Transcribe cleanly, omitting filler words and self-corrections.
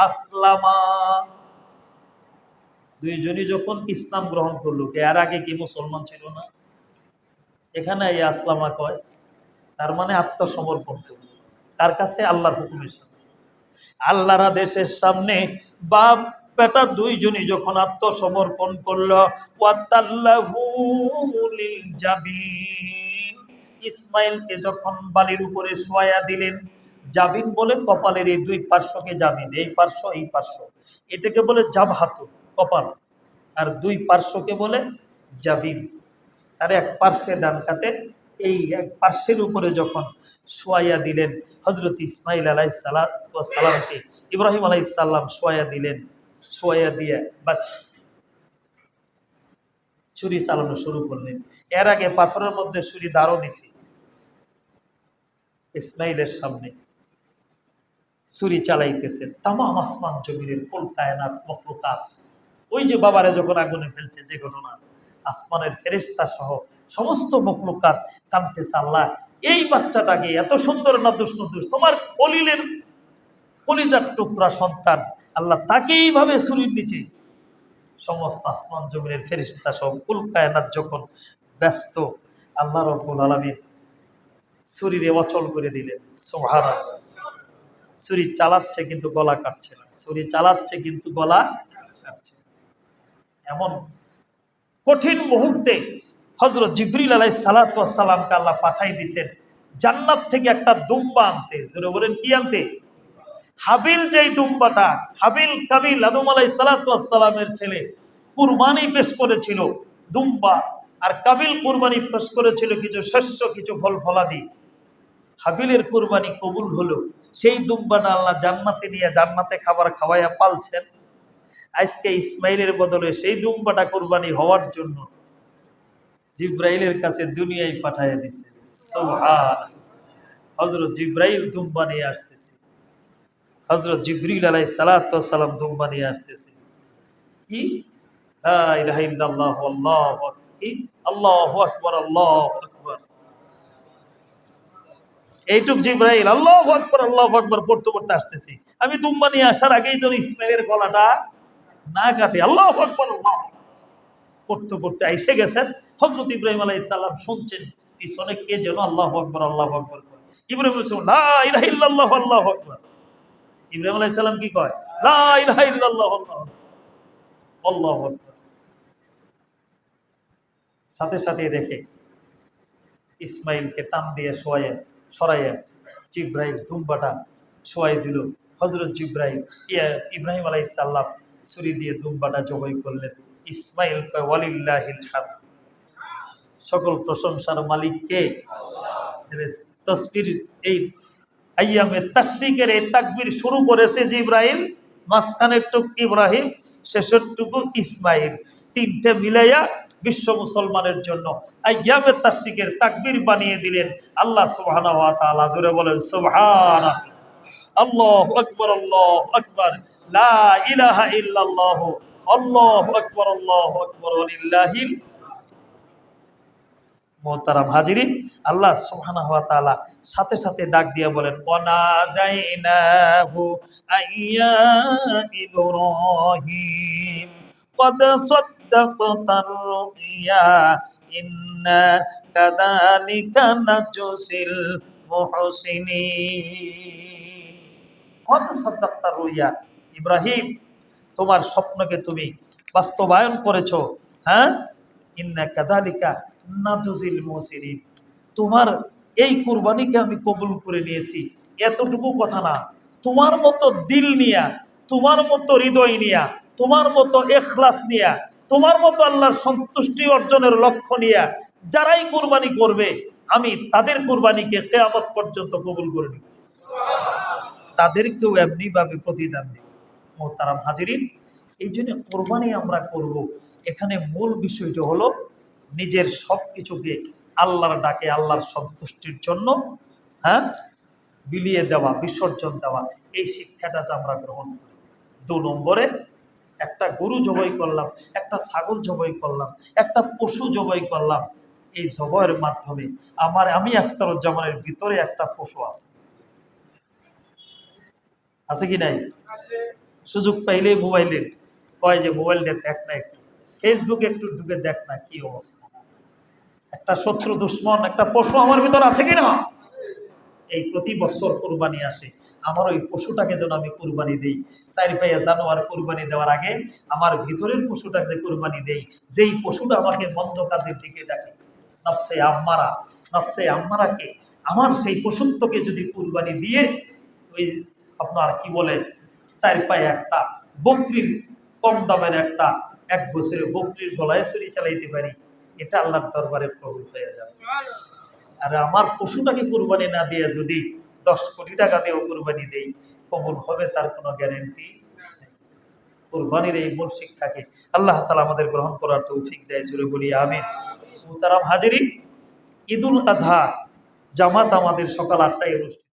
আসলামা, দুইজনই যখন ইসলাম গ্রহণ করলো, এর আগে কি মুসলমান ছিল না? এখানে এই আসলামা কয়, তার মানে আত্মসমর্পণ করল। কার কাছে? আল্লাহর হুকুমের সামনে, আল্লাহর আদেশের সামনে বাপ বেটা দুইজনই যখন আত্মসমর্পণ করলো। ওয়াতাল্লাহু লিল জাবিন, ইসমাইলকে যখন বালির উপরে শোয়া দিলেন, জাবিন বলে কপালের এই দুই পার্শ্বকে জাবিন, এই পার্শ্ব এই পার্শ্ব, এটাকে বলে জাবহাতু কপাল, আর দুই পার্শ্বকে বলে জাবিন। তার এক পার্শ্বে ডান কাতে, এই এক পার্শ্বের উপরে যখন শোয়াইয়া দিলেন হযরত ইসমাইল আলাইহিস সালামকে, ইব্রাহিম আলাইহিস সালাম শোয়াইয়া দিলেন। শোয়াইয়া দিয়ে বাস ছুরি চালানো শুরু করলেন। এর আগে পাথরের মধ্যে ছুরি দাঁড়ও দিছে ইসমাইলের সামনে, ছুরি চালাইতেছেন। তামাম আসমান জমিনের কুল কায়নাত মখলুকাত, ওই যে বাবারে যখন আগুনে ফেলছে যে ঘটনা, আসমানের ফেরেশতা সহ সমস্ত মখলুকাত কাঁদতেছে, আল্লাহ এই বাচ্চাটাকে, এত সুন্দর নাদুস নুদুস তোমার কলিলের কলিজার টুকরা সন্তান, আল্লাহ তাকে এইভাবে ছুরির নিচে। সমস্ত আসমান জমিনের ফেরেশতা সহ কুল কায়নাত যখন ব্যস্ত, আল্লাহ রাব্বুল আলামিন ছুরিরে অচল করে দিলেন। সুবহানাল্লাহ। ছুরি চালাচ্ছে কিন্তু গলা কাটছে না, ছুরি চালাচ্ছে কিন্তু গলা কাটছে না। এমন কঠিন মুহূর্তে হযরত জিবরিল আলাইহিস সালাতু ওয়াস সালামকে আল্লাহ পাঠাই দিয়েছেন জান্নাত থেকে একটা দুম্বা আনতে। জোরে বলেন কি আনতে? হাবিল, যেই দুম্বাটা, হাবিল কাবিল আদম আলাইহিস সালাতু ওয়াস সালামের ছেলে, কুরবানি পেশ করেছিল দুম্বা, আর কাবিল কুরবানি পেশ করেছিল কিছু শস্য, কিছু ফল ফলাদি। হাবিলের কুরবানি কবুল হলো, সেই দুম্বাটা আল্লাহ জান্নাতে নিয়ে জান্নাতে খাবার খাওয়াইয়া পালছেন। আজকে ইসমাইলের বদলে সেই দুম্বাটা কুরবানি হওয়ার জন্য জিব্রাইলের কাছে দুনিয়ায় পাঠাইয়া দিছে। সুবহান। হযরত জিব্রাইল দুম্বা নিয়ে আসতেছে, হযরত জিবরিল আলাইহিস সালাতু ওয়াস সালাম দুম্বা নিয়ে আসতেছে। কি? লা ইলাহা ইল্লাল্লাহ আল্লাহু আকবার, কি? আল্লাহু আকবার, আল্লাহু আকবার। এইটুক জিব্রাইল আল্লাহু আকবার আল্লাহু আকবার পড়তে পড়তে আসতেছি। আমি দুম্বা নিয়ে আসার আগেই যেন ইসমাইলের গলাটা না কাটে। আল্লাহু আকবার আল্লাহ পড়তে পড়তে এসে গেছেন। হযরত ইব্রাহিম আলাইহিস সালাম শুনছেন পিছনে কে যেন আল্লাহু আকবার আল্লাহু আকবার করে। ইব্রাহিম আলাইহিস সালাম লা ইলাহা ইল্লাল্লাহ আল্লাহু আকবার। ইব্রাহিম আলাইহিস সালাম কি কয়? লা ইলাহা ইল্লাল্লাহ আল্লাহু আকবার। সাথে সাথে দেখে ইসমাইলকে টান দিয়ে সরাইয়া জিব্রাইল দুম্বাটা শোয়াই দিল। হযরত জিব্রাইল ইব্রাহিম আলাইহিস সালাম ছুরি দিয়ে দুম্বাটা জবাই করলেন। ইসমাইল কয় ওয়ালিল্লাহিল হামদ, সকল প্রশংসার মালিক কে? আল্লাহ। তাসবির এই আইয়ামে তাশরিকের এই তাকবীর শুরু করেছে জিব্রাইল, মাঝখানের টুক ইব্রাহিম, শেষের টুকু ইসমাইল, তিনটে মিলাইয়া বিশ্ব মুসলমানের জন্য আইয়ামে তাশরিকের তাকবীর বানিয়ে দিলেন আল্লাহ সুবহানাহু ওয়া তাআলা। জোরে বলেন সুবহানাল্লাহ। আল্লাহু আকবার আল্লাহু আকবার, লা ইলাহা ইল্লাল্লাহ আল্লাহু আকবার আল্লাহু আকবার ওয়ালিল্লাহিল। মোহতারাম হাজিরিন, আল্লাহ সুবহানাহু ওয়া তাআলা সাথে সাথে ডাক দিয়ে বলেন ওয়ানাদাইনাহু আইয়া ইব্রাহিম ক্বাদ সাদ্দাকতার রুইয়া ইন্না কাযালিকা নাজসিল মুহসিনিন। ক্বাদ সাদ্দাকতার রুইয়া, ইব্রাহিম তোমার স্বপ্নকে তুমি বাস্তবায়ন করেছো। হ্যাঁ, ইন্না কাযালিকা নাজজিল মুহসিনিন, তোমার এই কুরবানিকে আমি কবুল করে নিয়েছি। এতটুকু কথা না, তোমার মতো দিল নিয়া, তোমার মতো হৃদয় নিয়া, তোমার মতো ইখলাস নিয়া, তোমার মতো আল্লাহর সন্তুষ্টি অর্জনের লক্ষ্য নিয়া যারাই কুরবানি করবে, আমি তাদের কুরবানিকে কিয়ামত পর্যন্ত কবুল করে নিব, তাদেরকেও এমনি ভাবে প্রতিদান দেব। মোহতারাম হাজিরিন, এই জন্য কোরবানি আমরা করব, এখানে মূল বিষয়টা হলো নিজের সবকিছুকে আল্লাহর ডাকে, আল্লাহর সন্তুষ্টির জন্য, হ্যাঁ, বিলিয়ে দেওয়া, বিসর্জন দেওয়া, এই শিক্ষাটা যে আমরা গ্রহণ করি। ২ নম্বরে, একটা গরু জবাই করলাম, একটা ছাগল জবাই করলাম, একটা পশু জবাই করলাম, এই জবাইয়ের মাধ্যমে আমি আখতারুজ্জামানের ভিতরে একটা পশু আছে, আছে কি নাই? সুযোগ পাইলে মোবাইলে কয় যে মোবাইলটা দেখ না, একটু ফেসবুকে একটু ঢুকে দেখ না কি অবস্থা। একটা শত্রু দুশ্মন একটা পশু আমার ভিতর আছে কিনা। এই প্রতি বছর কুরবানি আসে, আমার ওই পশুটাকে যেন আমি কুরবানি দেই। 4 জানুয়ার কুরবানি দেওয়ার আগে আমার ভিতরের পশুটাকে কুরবানি দেই, যেই পশুটা আমাকে মন্দ কাজের দিকে ডাকে। নফসে আম্মারা, নফসে আম্মারাকে, আমার সেই পশুত্বকে যদি কুরবানি দিয়ে ওই আপনার কি বলে 4 একটা বকরির, কম দামের একটা 1 বছরের বকরির গলায় ছুরি চালাইতে পারি, এটা আল্লাহর দরবারে কবুল হয়ে যাবে। আর আমার পশুটাকে কুরবানি না দিয়ে যদি 10 কোটি টাকা দিয়েও কুরবানি দেই, কবুল হবে তার কোনো গ্যারেন্টি নেই। কুরবানির এই মূল শিক্ষাকে আল্লাহ তাআলা আমাদের গ্রহণ করার তৌফিক দেয়, জুড়ে বলি আমিন। মুহতারাম হাজিরিন, ঈদুল আজহা জামাত আমাদের সকাল 8টায় অনুষ্ঠিত।